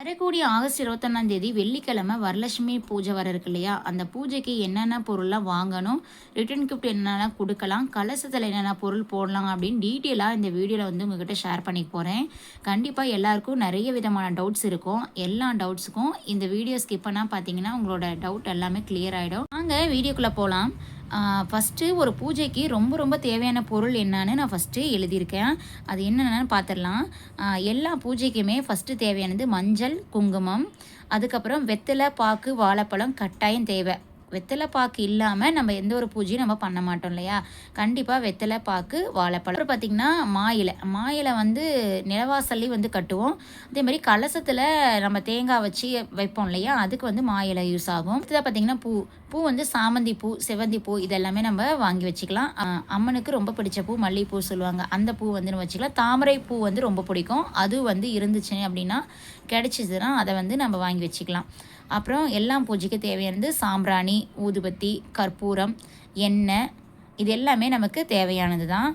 வரக்கூடிய ஆகஸ்ட் 21 வெள்ளிக்கிழமை வரலட்சுமி பூஜை வர இருக்கு இல்லையா? அந்த பூஜைக்கு என்னென்ன பொருள்லாம் வாங்கணும்? ரிட்டர்ன் கிஃப்ட் என்னென்ன குடுக்கலாம்? கலசத்துல என்னென்ன பொருள் போடலாம்? அப்படின்னு டீட்டெயிலா இந்த வீடியோல வந்து உங்ககிட்ட ஷேர் பண்ணிக்க போறேன். கண்டிப்பா எல்லாருக்கும் நெறைய விதமான டவுட்ஸ் இருக்கும். எல்லா டவுட்ஸுக்கும் இந்த வீடியோ ஸ்கிப் பண்ணாம பார்த்தீங்கன்னா, உங்களோட டவுட் எல்லாமே கிளியர் ஆயிடும். வாங்க வீடியோக்குள்ள போலாம். ஃபஸ்ட்டு ஒரு பூஜைக்கு ரொம்ப ரொம்ப தேவையான பொருள் என்னான்னு நான் ஃபஸ்ட்டு எழுதியிருக்கேன். அது என்னென்னன்னு பார்த்துடலாம். எல்லா பூஜைக்குமே ஃபஸ்ட்டு தேவையானது மஞ்சள், குங்குமம், அதுக்கப்புறம் வெத்தலை, பாக்கு, வாழைப்பழம் கட்டாயம் தேவை. வெத்தலை பாக்கு இல்லாமல் நம்ம எந்த ஒரு பூஜையும் நம்ம பண்ண மாட்டோம் இல்லையா? கண்டிப்பாக வெத்தலை பாக்கு, வாழைப்பழம். அப்புறம் பார்த்திங்கன்னா மாயிலை வந்து நிலவாசல்லையும் வந்து கட்டுவோம். அதேமாதிரி கலசத்தில் நம்ம தேங்காய் வச்சு வைப்போம் இல்லையா? அதுக்கு வந்து மாயிலை யூஸ் ஆகும். அடுத்ததாக பார்த்திங்கன்னா பூ வந்து சாமந்தி பூ, செவ்வந்தி பூ இதெல்லாமே நம்ம வாங்கி வச்சுக்கலாம். அம்மனுக்கு ரொம்ப பிடிச்ச பூ மல்லிகைப்பூ சொல்லுவாங்க. அந்த பூ வந்து நம்ம வச்சுக்கலாம். தாமரை பூ வந்து ரொம்ப பிடிக்கும். அது வந்து இருந்துச்சு அப்படின்னா கிடைச்சிதுன்னா அதை வந்து நம்ம வாங்கி வச்சுக்கலாம். அப்புறம் எல்லாம் பூஜைக்கு தேவையானது சாம்பிராணி, ஊதுபத்தி, கற்பூரம், எண்ணெய் இது எல்லாமே நமக்கு தேவையானது தான்.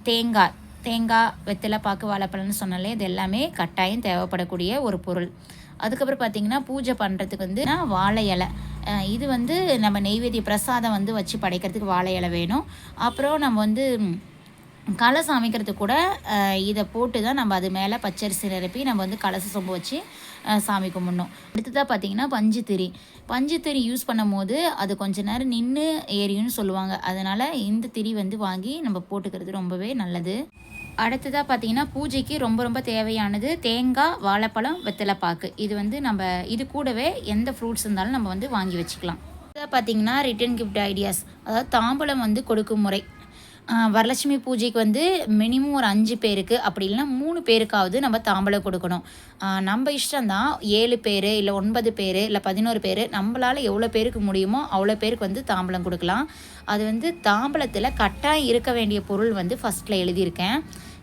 தேங்காய், வெத்தலை பாக்கு, வாழைப்பழம்னு சொன்னாலே இது எல்லாமே கட்டாயம் தேவைப்படக்கூடிய ஒரு பொருள். அதுக்கப்புறம் பார்த்திங்கன்னா பூஜை பண்ணுறதுக்கு வந்து வாழை இலை. இது வந்து நம்ம நெய்வேத்திய பிரசாதம் வந்து வச்சு படைக்கிறதுக்கு வாழை இலை வேணும். அப்புறம் நம்ம வந்து கலசம் அமைக்கிறதுக்கு கூட இதை போட்டு தான் நம்ம அது மேலே பச்சரிசி நிரப்பி நம்ம வந்து கலச சொம்பு வச்சு சாமி கும்பிடணும். அடுத்ததாக பார்த்திங்கன்னா பஞ்சு திரி யூஸ் பண்ணும் போது அது கொஞ்ச நேரம் நின்று ஏறியும்னு சொல்லுவாங்க. அதனால் இந்த திரி வந்து வாங்கி நம்ம போட்டுக்கிறது ரொம்பவே நல்லது. அடுத்ததாக பார்த்திங்கன்னா பூஜைக்கு ரொம்ப ரொம்ப தேவையானது தேங்காய், வாழைப்பழம், வெத்தலை பாக்கு. இது வந்து நம்ம இது கூடவே எந்த ஃப்ரூட்ஸ் இருந்தாலும் நம்ம வந்து வாங்கி வச்சுக்கலாம். அடுத்ததாக பார்த்திங்கன்னா ரிட்டர்ன் கிஃப்ட் ஐடியாஸ், அதாவது தாம்பூலம் வந்து கொடுக்கும் முறை. வரலட்சுமி பூஜைக்கு வந்து மினிமம் ஒரு 5 பேருக்கு அப்படி இல்லைன்னா 3 பேருக்காவது நம்ம தாம்பூலம் கொடுக்கணும். நம்ம இஷ்டம்தான் 7 பேர் இல்லை 9 பேர் இல்லை 11 பேர் நம்மளால் எவ்வளோ பேருக்கு முடியுமோ அவ்வளோ பேருக்கு வந்து தாம்பூலம் கொடுக்கலாம். அது வந்து தாம்பூலத்தில் கட்டாயம் இருக்க வேண்டிய பொருள் வந்து ஃபஸ்ட்டில் எழுதியிருக்கேன்.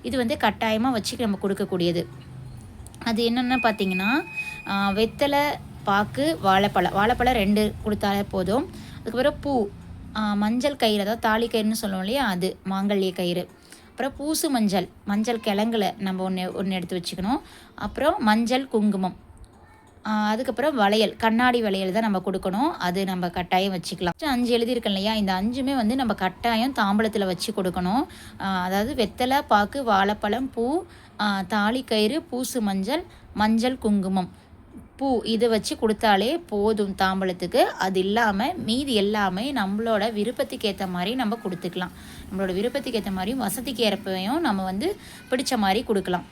இது வந்து கட்டாயமாக வச்சு நம்ம கொடுக்கக்கூடியது. அது என்னென்னு பார்த்தீங்கன்னா வெத்தலை பாக்கு, வாழைப்பழம் 2 கொடுத்தாலே போதும். அதுக்கப்புறம் பூ, மஞ்சள் கயிறு, அதாவது தாலி கயிறுன்னு சொல்லுவோம் இல்லையா? அது மாங்கல்ய கயிறு. அப்புறம் பூசு மஞ்சள் கிழங்குல நம்ம ஒன்று எடுத்து வச்சுக்கணும். அப்புறம் மஞ்சள், குங்குமம், அதுக்கப்புறம் வளையல், கண்ணாடி வளையல் தான் நம்ம கொடுக்கணும். அது நம்ம கட்டாயம் வச்சுக்கலாம். 5 எழுதியிருக்கேன் இல்லையா? இந்த 5மே வந்து நம்ம கட்டாயம் தாம்பூலத்தில் வச்சு கொடுக்கணும். அதாவது வெத்தலை பாக்கு, வாழைப்பழம், பூ, தாலி கயிறு, பூசு மஞ்சள், குங்குமம், பூ இதை வச்சு கொடுத்தாலே போதும் தாம்பூலத்துக்கு. அது இல்லாமல் மீதி எல்லாமே நம்மளோட விருப்பத்துக்கு ஏற்ற மாதிரி நம்ம கொடுத்துக்கலாம். நம்மளோட விருப்பத்துக்கு ஏற்ற மாதிரியும் வசதிக்கு ஏற்பையும் நம்ம வந்து பிடிச்ச மாதிரி கொடுக்கலாம்.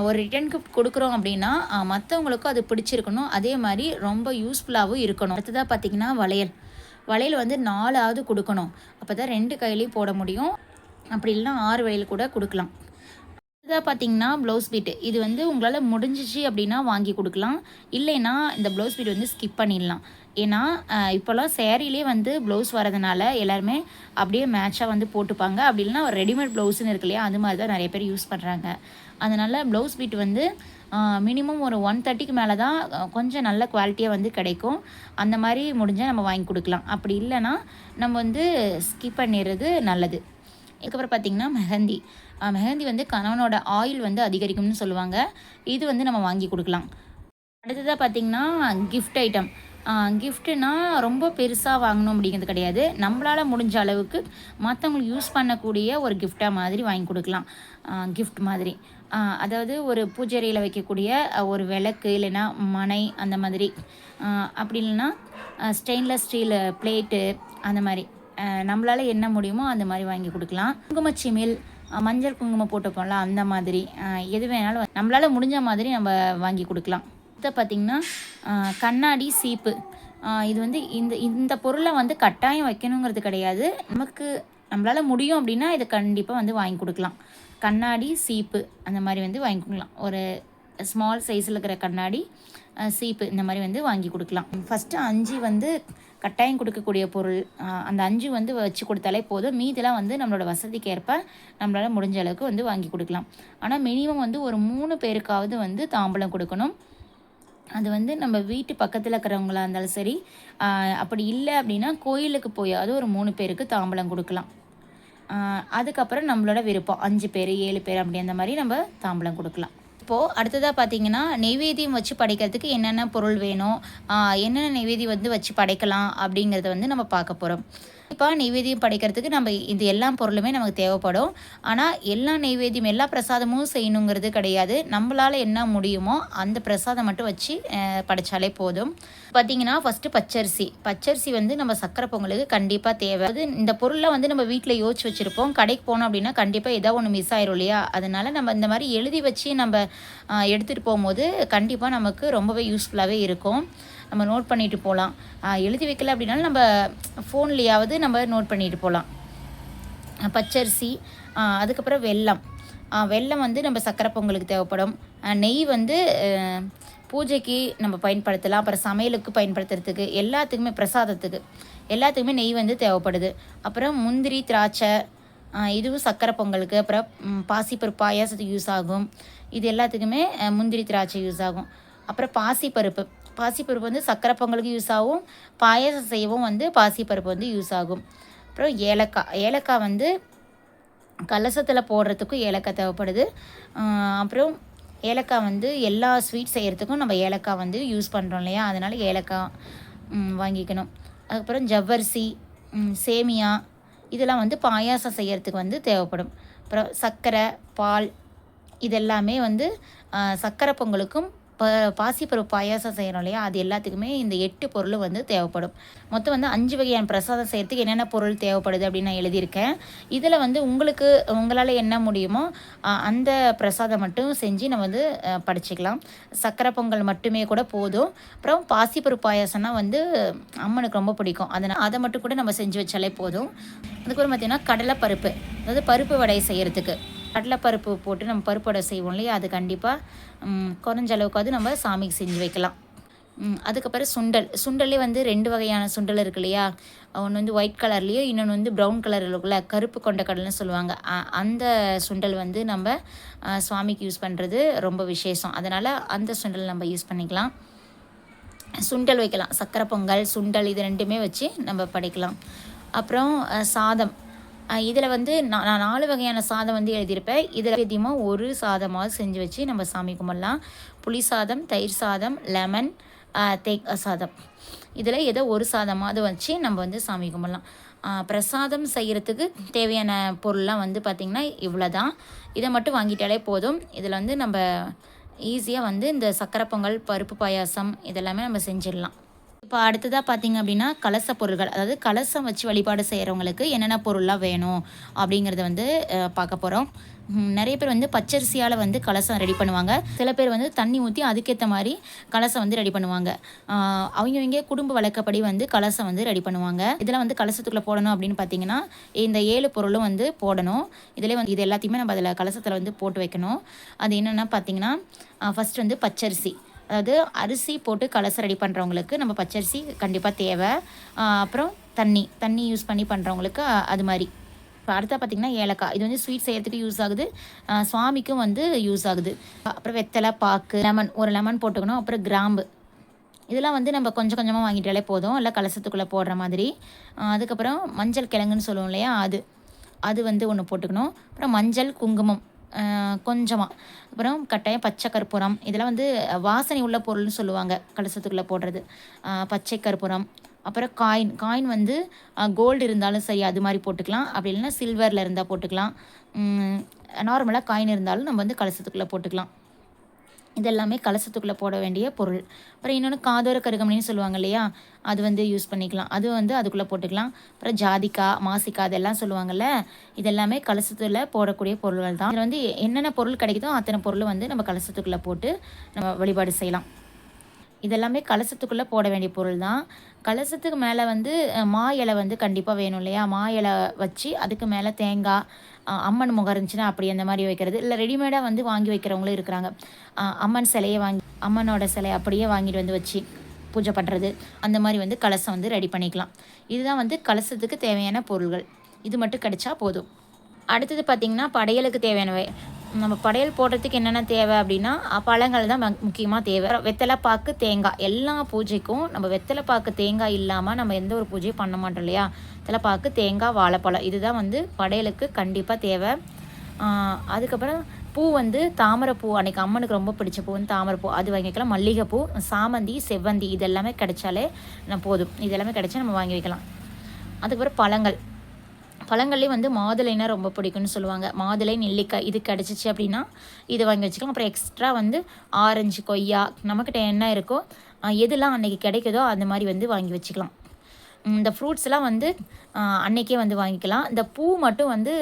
ஒரு ரிட்டர்ன் கிஃப்ட் கொடுக்குறோம் அப்படின்னா மற்றவங்களுக்கும் அது பிடிச்சிருக்கணும். அதே மாதிரி ரொம்ப யூஸ்ஃபுல்லாகவும் இருக்கணும். அடுத்ததாக பார்த்திங்கன்னா வளையல் வந்து 4ஆவது கொடுக்கணும். அப்போ தான் 2 கையிலையும் போட முடியும். அப்படி இல்லைன்னா 6 வளையல் கூட கொடுக்கலாம். இதாக பார்த்தீங்கன்னா ப்ளவுஸ் பீட். இது வந்து உங்களால் முடிஞ்சிச்சு அப்படின்னா வாங்கி கொடுக்கலாம். இல்லைன்னா இந்த ப்ளவுஸ் பீட் வந்து ஸ்கிப் பண்ணிடலாம். ஏன்னா இப்போல்லாம் சேரீலே வந்து ப்ளவுஸ் வரதுனால எல்லாருமே அப்படியே மேட்சாக வந்து போட்டுப்பாங்க. அப்படி இல்லைன்னா ரெடிமேட் ப்ளவுஸ்ன்னு இருக்கு இல்லையா? அது மாதிரி தான் நிறைய பேர் யூஸ் பண்ணுறாங்க. அதனால் ப்ளவுஸ் பீட் வந்து மினிமம் ஒரு 130க்கு மேலே தான் கொஞ்சம் நல்ல குவாலிட்டியாக வந்து கிடைக்கும். அந்த மாதிரி முடிஞ்சால் நம்ம வாங்கி கொடுக்கலாம். அப்படி இல்லைன்னா நம்ம வந்து ஸ்கிப் பண்ணிடுறது நல்லது. இதுக்கப்புறம் பார்த்திங்கன்னா மெஹந்தி வந்து கணவனோட ஆயில் வந்து அதிகரிக்கும்னு சொல்லுவாங்க. இது வந்து நம்ம வாங்கி கொடுக்கலாம். அடுத்ததாக பார்த்திங்கன்னா கிஃப்ட் ஐட்டம். கிஃப்ட்டுனா ரொம்ப பெருசாக வாங்கணும் அப்படிங்கிறது கிடையாது. நம்மளால் முடிஞ்ச அளவுக்கு மற்றவங்களுக்கு யூஸ் பண்ணக்கூடிய ஒரு கிஃப்டாக மாதிரி வாங்கி கொடுக்கலாம். கிஃப்ட் மாதிரி அதாவது ஒரு பூஜைறையில் வைக்கக்கூடிய ஒரு விளக்கு, இல்லைன்னா மனை, அந்த மாதிரி. அப்படி இல்லைன்னா ஸ்டெயின்லெஸ் ஸ்டீல் பிளேட்டு, அந்த மாதிரி நம்மளால் என்ன முடியுமோ அந்த மாதிரி வாங்கி கொடுக்கலாம். குங்குமச்சிமில், மஞ்சள் குங்குமம் போட்டுப்போம்ல அந்த மாதிரி எது வேணாலும் நம்மளால் முடிஞ்ச மாதிரி நம்ம வாங்கி கொடுக்கலாம். இதை பார்த்திங்கன்னா கண்ணாடி சீப்பு. இது வந்து இந்த பொருளை வந்து கட்டாயம் வைக்கணுங்கிறது கிடையாது. நம்மளால் முடியும் அப்படின்னா இதை கண்டிப்பாக வந்து வாங்கி கொடுக்கலாம். கண்ணாடி சீப்பு அந்த மாதிரி வந்து வாங்கி கொடுக்கலாம். ஒரு ஸ்மால் சைஸில் இருக்கிற கண்ணாடி சீப்பு இந்த மாதிரி வந்து வாங்கி கொடுக்கலாம். ஃபஸ்ட்டு 5 வந்து கட்டாயம் கொடுக்கக்கூடிய பொருள். அந்த 5 வந்து வச்சு கொடுத்தாலே போதும். மீதெல்லாம் வந்து நம்மளோட வசதிக்கு ஏற்ப நம்மளால் முடிஞ்ச அளவுக்கு வந்து வாங்கி கொடுக்கலாம். ஆனால் மினிமம் வந்து ஒரு 3 பேருக்காவது வந்து தாம்பூலம் கொடுக்கணும். அது வந்து நம்ம வீட்டு பக்கத்தில் இருக்கிறவங்களா இருந்தாலும் சரி. அப்படி இல்லை அப்படின்னா கோயிலுக்கு போயாவது ஒரு 3 பேருக்கு தாம்பூலம் கொடுக்கலாம். அதுக்கப்புறம் நம்மளோட விருப்பம் 5 பேர் 7 பேர் அப்படி அந்த மாதிரி நம்ம தாம்பூலம் கொடுக்கலாம். இப்போது அடுத்ததாக பார்த்தீங்கன்னா நெய்வேத்தியம் வச்சு படைக்கிறதுக்கு என்னென்ன பொருள் வேணும், என்னென்ன நெய்வேத்தியம் வந்து வச்சு படைக்கலாம் அப்படிங்கிறத வந்து நம்ம பார்க்க போகிறோம். இப்போ நெய்வேத்தியம் படைக்கிறதுக்கு நம்ம இது எல்லா பொருளுமே நமக்கு தேவைப்படும். ஆனால் எல்லா நெய்வேத்தியம் எல்லா பிரசாதமும் செய்யணுங்கிறது கிடையாது. நம்மளால் என்ன முடியுமோ அந்த பிரசாதம் மட்டும் வச்சு படைச்சாலே போதும். பார்த்திங்கன்னா ஃபஸ்ட்டு பச்சரிசி வந்து நம்ம சக்கரை பொங்கலுக்கு கண்டிப்பாக தேவை. அது இந்த பொருளெலாம் வந்து நம்ம வீட்டில் யோசிச்சு வச்சுருப்போம். கடைக்கு போனோம் அப்படின்னா கண்டிப்பாக ஏதோ ஒன்று மிஸ் ஆயிரும் இல்லையா? அதனால் நம்ம இந்த மாதிரி எழுதி வச்சு நம்ம எடுத்துகிட்டு போகும்போது கண்டிப்பாக நமக்கு ரொம்பவே யூஸ்ஃபுல்லாகவே இருக்கும். நம்ம நோட் பண்ணிட்டு போகலாம். எழுதி வைக்கல அப்படின்னாலும் நம்ம ஃபோன்லேயாவது நம்ம நோட் பண்ணிட்டு போகலாம். பச்சரிசி, அதுக்கப்புறம் வெல்லம் வந்து நம்ம சக்கரை பொங்கலுக்கு தேவைப்படும். நெய் வந்து பூஜைக்கு நம்ம பயன்படுத்தலாம். அப்புறம் சமையலுக்கு பயன்படுத்துறதுக்கு எல்லாத்துக்குமே பிரசாதத்துக்கு எல்லாத்துக்குமே நெய் வந்து தேவைப்படுது. அப்புறம் முந்திரி, திராட்சை, இதுவும் சக்கரை பொங்கலுக்கு. அப்புறம் பாசிப்பருப்பு பாயாசத்துக்கு யூஸ் ஆகும். இது எல்லாத்துக்குமே முந்திரி, திராட்சை யூஸ் ஆகும். அப்புறம் பாசிப்பருப்பு வந்து சக்கரை பொங்கலுக்கு யூஸ் ஆகும். பாயாசம் செய்யவும் வந்து பாசிப்பருப்பு வந்து யூஸ் ஆகும். அப்புறம் ஏலக்காய் வந்து கலசத்தில் போடுறதுக்கும் ஏலக்காய் தேவைப்படுது. அப்புறம் ஏலக்காய் வந்து எல்லா ஸ்வீட் செய்கிறதுக்கும் நம்ம ஏலக்காய் வந்து யூஸ் பண்ணுறோம் இல்லையா? அதனால் ஏலக்காய் வாங்கிக்கணும். அதுக்கப்புறம் ஜவ்வரிசி, சேமியா இதெல்லாம் வந்து பாயாசம் செய்கிறதுக்கு வந்து தேவைப்படும். அப்புறம் சர்க்கரை, பால் இதெல்லாமே வந்து சக்கரை பொங்கலுக்கும் பாசிப்பருப்பு பாயாசம் செய்கிறோம் இல்லையா? அது எல்லாத்துக்குமே இந்த 8 பொருளும் வந்து தேவைப்படும். மொத்தம் வந்து 5 வகையான பிரசாதம் செய்கிறதுக்கு என்னென்ன பொருள் தேவைப்படுது அப்படின்னு நான் எழுதியிருக்கேன். இதில் வந்து உங்களால் என்ன முடியுமோ அந்த பிரசாதம் மட்டும் செஞ்சு நம்ம வந்து படைச்சிக்கலாம். சக்கரை பொங்கல் மட்டுமே கூட போதும். அப்புறம் பாசிப்பருப்பு பாயாசம்னா வந்து அம்மனுக்கு ரொம்ப பிடிக்கும். அதனால் அதை மட்டும் கூட நம்ம செஞ்சு வச்சாலே போதும். அதுக்கப்புறம் பார்த்திங்கன்னா கடலைப்பருப்பு, அதாவது பருப்பு வடை செய்கிறதுக்கு கடலைப்பருப்பு போட்டு நம்ம பருப்பு வடை செய்வோம் இல்லையா? அது கண்டிப்பாக குறைஞ்ச அளவுக்காவது நம்ம சாமிக்கு செஞ்சு வைக்கலாம். அதுக்கப்புறம் சுண்டல்லே வந்து 2 வகையான சுண்டல் இருக்கு இல்லையா? ஒன்று வந்து ஒயிட் கலர்லேயும், இன்னொன்று வந்து ப்ரௌன் கலரில் இருக்குல்ல, கருப்பு கொண்ட கடலைன்னு சொல்லுவாங்க. அந்த சுண்டல் வந்து நம்ம சுவாமிக்கு யூஸ் பண்ணுறது ரொம்ப விசேஷம். அதனால் அந்த சுண்டல் நம்ம யூஸ் பண்ணிக்கலாம். சுண்டல் வைக்கலாம். சக்கரை பொங்கல், சுண்டல் இது 2மே வச்சு நம்ம படைக்கலாம். அப்புறம் சாதம், இதில் வந்து நான் 4 வகையான சாதம் வந்து எழுதியிருப்பேன். இதில் அதிகமாக ஒரு சாதமாவது செஞ்சு வச்சு நம்ம சாமி கும்பிடலாம். புளி சாதம், தயிர் சாதம், லெமன், தேங்காய் சாதம், இதில் ஏதோ ஒரு சாதமாவது வச்சு நம்ம வந்து சாமி கும்பிடலாம். பிரசாதம் செய்கிறதுக்கு தேவையான பொருள்லாம் வந்து பார்த்திங்கன்னா இவ்வளோ தான். இதை மட்டும் வாங்கிட்டாலே போதும். இதில் வந்து நம்ம ஈஸியாக வந்து இந்த சக்கரை பொங்கல், பருப்பு பாயாசம் இதெல்லாமே நம்ம செஞ்சிடலாம். இப்போ அடுத்ததாக பார்த்திங்க அப்படின்னா கலச பொருள்கள், அதாவது கலசம் வச்சு வழிபாடு செய்கிறவங்களுக்கு என்னென்ன பொருள்லாம் வேணும் அப்படிங்கிறத வந்து பார்க்க போகிறோம். நிறைய பேர் வந்து பச்சரிசியால் வந்து கலசம் ரெடி பண்ணுவாங்க. சில பேர் வந்து தண்ணி ஊற்றி அதுக்கேற்ற மாதிரி கலசம் வந்து ரெடி பண்ணுவாங்க. அவங்க குடும்ப வழக்கப்படி வந்து கலசம் வந்து ரெடி பண்ணுவாங்க. இதெல்லாம் வந்து கலசத்துக்குள்ளே போடணும் அப்படின்னு பார்த்தீங்கன்னா இந்த 7 பொருளும் வந்து போடணும். இதில் வந்து இது எல்லாத்தையுமே நம்ம அதில் கலசத்தில் வந்து போட்டு வைக்கணும். அது என்னென்னா பார்த்தீங்கன்னா ஃபஸ்ட் வந்து பச்சரிசி, அதாவது அரிசி போட்டு கலசம் ரெடி பண்ணுறவங்களுக்கு நம்ம பச்சரிசி கண்டிப்பாக தேவை. அப்புறம் தண்ணி யூஸ் பண்ணி பண்ணுறவங்களுக்கு அது மாதிரி. இப்போ அடுத்தா பார்த்திங்கன்னா ஏலக்காய், இது வந்து ஸ்வீட் செய்கிறதுக்கு யூஸ் ஆகுது, சுவாமிக்கும் வந்து யூஸ் ஆகுது. அப்புறம் வெத்தலை, பாக்கு, ஒரு லெமன் போட்டுக்கணும். அப்புறம் கிராம்பு, இதெல்லாம் வந்து நம்ம கொஞ்சம் கொஞ்சமாக வாங்கிட்டாலே போதும், இல்லை கலசத்துக்குள்ளே போடுற மாதிரி. அதுக்கப்புறம் மஞ்சள் கிழங்குன்னு சொல்லுவோம் இல்லையா? அது வந்து ஒன்று போட்டுக்கணும். அப்புறம் மஞ்சள், குங்குமம் கொஞ்சமாக. அப்புறம் கட்டாயம் பச்சை கற்பூரம், இதெல்லாம் வந்து வாசனை உள்ள பொருள்னு சொல்லுவாங்க கலசத்துக்குள்ளே போடுறது. பச்சை கற்பூரம், அப்புறம் காயின் வந்து கோல்டு இருந்தாலும் சரி அது மாதிரி போட்டுக்கலாம். அப்படி இல்லைன்னா சில்வரில் இருந்தால் போட்டுக்கலாம். நார்மலாக காயின் இருந்தாலும் நம்ம வந்து கலசத்துக்குள்ளே போட்டுக்கலாம். இதெல்லாமே கலசத்துக்குள்ளே போட வேண்டிய பொருள். அப்புறம் இன்னொன்று காதோர கருகமணின்னு சொல்லுவாங்க இல்லையா? அது வந்து யூஸ் பண்ணிக்கலாம். அது வந்து அதுக்குள்ளே போட்டுக்கலாம். அப்புறம் ஜாதிக்காய், மாசிக்காய் அதெல்லாம் சொல்லுவாங்கள்ல, இதெல்லாமே கலசத்தில் போடக்கூடிய பொருள்கள் தான். இதில் வந்து என்னென்ன பொருள் கிடைக்குதோ அத்தனை பொருள் வந்து நம்ம கலசத்துக்குள்ளே போட்டு நம்ம வழிபாடு செய்யலாம். இதெல்லாமே கலசத்துக்குள்ளே போட வேண்டிய பொருள் தான். கலசத்துக்கு மேலே வந்து மா இலை வந்து கண்டிப்பாக வேணும் இல்லையா? மா இலை வச்சு அதுக்கு மேலே தேங்காய், அம்மன் முகம் இருந்துச்சுன்னா அப்படி அந்த மாதிரி வைக்கிறது, இல்லை ரெடிமேடாக வந்து வாங்கி வைக்கிறவங்களும் இருக்கிறாங்க. அம்மன் சிலையை அம்மனோட சிலையை அப்படியே வாங்கிட்டு வந்து வச்சு பூஜை பண்ணுறது, அந்த மாதிரி வந்து கலசம் வந்து ரெடி பண்ணிக்கலாம். இதுதான் வந்து கலசத்துக்கு தேவையான பொருள்கள். இது மட்டும் கிடைச்சா போதும். அடுத்தது பார்த்திங்கன்னா படையலுக்கு தேவையானவை. நம்ம படையல் போடுறதுக்கு என்னென்ன தேவை அப்படின்னா பழங்கள் தான் முக்கியமாக தேவை. வெத்தலை பாக்கு, தேங்காய், எல்லா பூஜைக்கும் நம்ம வெத்தலை பாக்கு தேங்காய் இல்லாமல் நம்ம எந்த ஒரு பூஜையும் பண்ண மாட்டோம் இல்லையா? வெத்தலை பாக்கு, தேங்காய், வாழைப்பழம், இதுதான் வந்து படையலுக்கு கண்டிப்பாக தேவை. அதுக்கப்புறம் பூ வந்து தாமரைப்பூ, அன்றைக்கி அம்மனுக்கு ரொம்ப பிடிச்ச பூ வந்து தாமரைப்பூ, அது வாங்கி வைக்கலாம். மல்லிகைப்பூ, சாமந்தி, செவ்வந்தி இது எல்லாமே கிடைச்சாலே போதும். இது எல்லாமே கிடைச்சா நம்ம வாங்கி வைக்கலாம். அதுக்கப்புறம் பழங்கள்லேயே வந்து மாதுளைனா ரொம்ப பிடிக்கும்னு சொல்லுவாங்க. மாதுளை, நெல்லிக்காய் இது கிடச்சிச்சு அப்படின்னா இதை வாங்கி வச்சுக்கலாம். அப்புறம் எக்ஸ்ட்ரா வந்து ஆரஞ்சு, கொய்யா நமக்கிட்ட என்ன இருக்கோ எதெல்லாம் அன்றைக்கி கிடைக்குதோ அந்த மாதிரி வந்து வாங்கி வச்சுக்கலாம். இந்த ஃப்ரூட்ஸ்லாம் வந்து அன்றைக்கே வந்து வாங்கிக்கலாம். இந்த பூ மட்டும் வந்து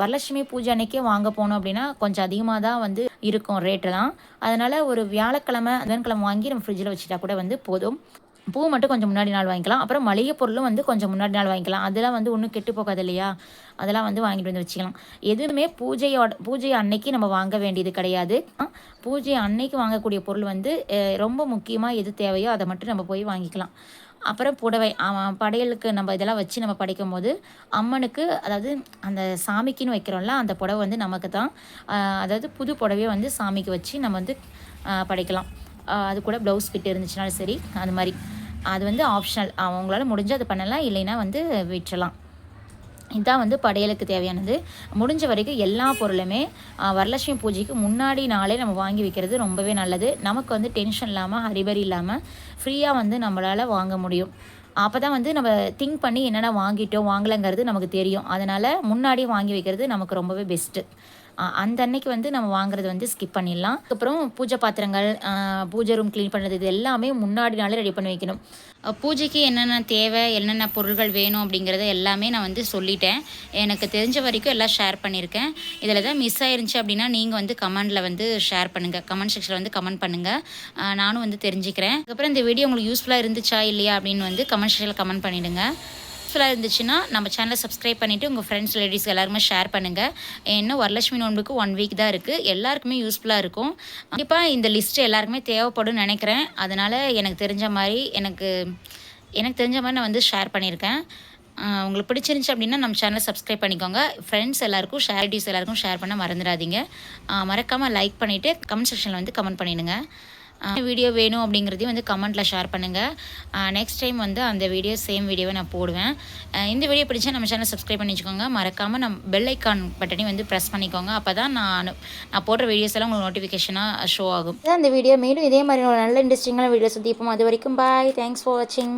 வரலட்சுமி பூஜை அன்றைக்கே வாங்க போனோம் அப்படின்னா கொஞ்சம் அதிகமாக தான் வந்து இருக்கும் ரேட்டெல்லாம். அதனால் ஒரு வியாழக்கிழமை புதன்கிழமை வாங்கி நம்ம ஃப்ரிட்ஜில் வச்சுட்டா கூட வந்து போதும். பூ மட்டும் கொஞ்சம் முன்னாடி நாள் வாங்கிக்கலாம். அப்புறம் மளிகை பொருளும் வந்து கொஞ்சம் முன்னாடி நாள் வாங்கிக்கலாம். அதெல்லாம் வந்து ஒன்றும் கெட்டு போகாது இல்லையா? அதெல்லாம் வந்து வாங்கிட்டு வந்து வச்சுக்கலாம். எதுவுமே பூஜை அன்னைக்கு நம்ம வாங்க வேண்டியது கிடையாது. பூஜை அன்னைக்கு வாங்கக்கூடிய பொருள் வந்து ரொம்ப முக்கியமாக எது தேவையோ அதை மட்டும் நம்ம போய் வாங்கிக்கலாம். அப்புறம் புடவை படையலுக்கு நம்ம இதெல்லாம் வச்சு நம்ம படைக்கும்போது அம்மனுக்கு, அதாவது அந்த சாமிக்குன்னு வைக்கிறோம்ல அந்த புடவை வந்து நமக்கு தான். அதாவது புது புடவையை வந்து சாமிக்கு வச்சு நம்ம வந்து படைக்கலாம். அது கூட ப்ளவுஸ் ஃபிட் இருந்துச்சுனாலும் சரி, அது மாதிரி அது வந்து ஆப்ஷனல். அவங்களால முடிஞ்சு அது பண்ணலாம், இல்லைன்னா வந்து விட்டுறலாம். இதுதான் வந்து படையலுக்கு தேவையானது. முடிஞ்ச வரைக்கும் எல்லா பொருளுமே வரலட்சுமி பூஜைக்கு முன்னாடி நாளே நம்ம வாங்கி வைக்கிறது ரொம்பவே நல்லது. நமக்கு வந்து டென்ஷன் இல்லாமல், ஹரிபரி இல்லாமல் ஃப்ரீயாக வந்து நம்மளால் வாங்க முடியும். அப்போ தான் வந்து நம்ம திங்க் பண்ணி என்னென்ன வாங்கிட்டோம் வாங்கலைங்கிறது நமக்கு தெரியும். அதனால் முன்னாடியே வாங்கி வைக்கிறது நமக்கு ரொம்பவே பெஸ்ட்டு. அந்த அன்னைக்கு வந்து நம்ம வாங்குறது வந்து ஸ்கிப் பண்ணிடலாம். அதுக்கப்புறம் பூஜை பாத்திரங்கள், பூஜை ரூம் க்ளீன் பண்ணுறது இது எல்லாமே முன்னாடி நாளே ரெடி பண்ணி வைக்கணும். பூஜைக்கு என்னென்ன தேவை, என்னென்ன பொருட்கள் வேணும் அப்படிங்கிறத எல்லாமே நான் வந்து சொல்லிட்டேன். எனக்கு தெரிஞ்ச வரைக்கும் எல்லாம் ஷேர் பண்ணியிருக்கேன். இதில் தான் மிஸ் ஆயிருந்துச்சு அப்படின்னா நீங்கள் வந்து கமெண்டில் வந்து ஷேர் பண்ணுங்கள், கமெண்ட் செக்ஷனில் வந்து கமெண்ட் பண்ணுங்கள். நானும் வந்து தெரிஞ்சுக்கிறேன். அதுக்கப்புறம் இந்த வீடியோ உங்களுக்கு யூஸ்ஃபுல்லாக இருந்துச்சா இல்லையா அப்படின்னு வந்து கமெண்ட் செக்ஷனில் கமெண்ட் பண்ணிவிடுங்க. யூஸ்ஃபுல்லாக இருந்துச்சுன்னா நம்ம சேனலை சப்ஸ்கிரைப் பண்ணிவிட்டு உங்கள் ஃப்ரெண்ட்ஸ், லேடிஸ் எல்லாருமே ஷேர் பண்ணுங்கள். இன்னும் வரலட்சுமி நோன்புக்கு 1 வீக் தான் இருக்குது. எல்லாருக்குமே யூஸ்ஃபுல்லாக இருக்கும். கண்டிப்பாக இந்த லிஸ்ட்டு எல்லாருக்குமே தேவைப்படும் நினைக்கிறேன். அதனால் எனக்கு தெரிஞ்ச மாதிரி நான் வந்து ஷேர் பண்ணியிருக்கேன். உங்களுக்கு பிடிச்சிருந்துச்சு அப்படின்னா நம்ம சேனலை சப்ஸ்கிரைப் பண்ணிக்கோங்க. ஃப்ரெண்ட்ஸ் எல்லாருக்கும், லேடிஸ் எல்லாருக்கும் ஷேர் பண்ண மறந்துடாதீங்க. மறக்காமல் லைக் பண்ணிவிட்டு கமெண்ட் செக்ஷனில் வந்து கமெண்ட் பண்ணிவிடுங்க. வீடியோ வேணும் அப்படிங்கிறதையும் வந்து கமெண்ட்டில் ஷேர் பண்ணுங்கள். நெக்ஸ்ட் டைம் வந்து அந்த சேம் வீடியோவை நான் போடுவேன். இந்த வீடியோ பிடிச்சா நம்ம சேனல் சப்ஸ்கிரைப் பண்ணி வச்சுக்கோங்க. மறக்காமல் பெல் ஐக்கான் பட்டனையும் வந்து ப்ரெஸ் பண்ணிக்கோங்க. அப்போ தான் நான் போடுற வீடியோஸ் எல்லாம் உங்களுக்கு நோட்டிஃபிகேஷனாக ஷோ ஆகும். இந்த வீடியோ மேலும் இதே மாதிரி ஒரு நல்ல இன்ட்ரெஸ்டிங்கான வீடியோ சந்திப்போம். அது வரைக்கும் பாய். தேங்க்ஸ் ஃபார் வாட்சிங்.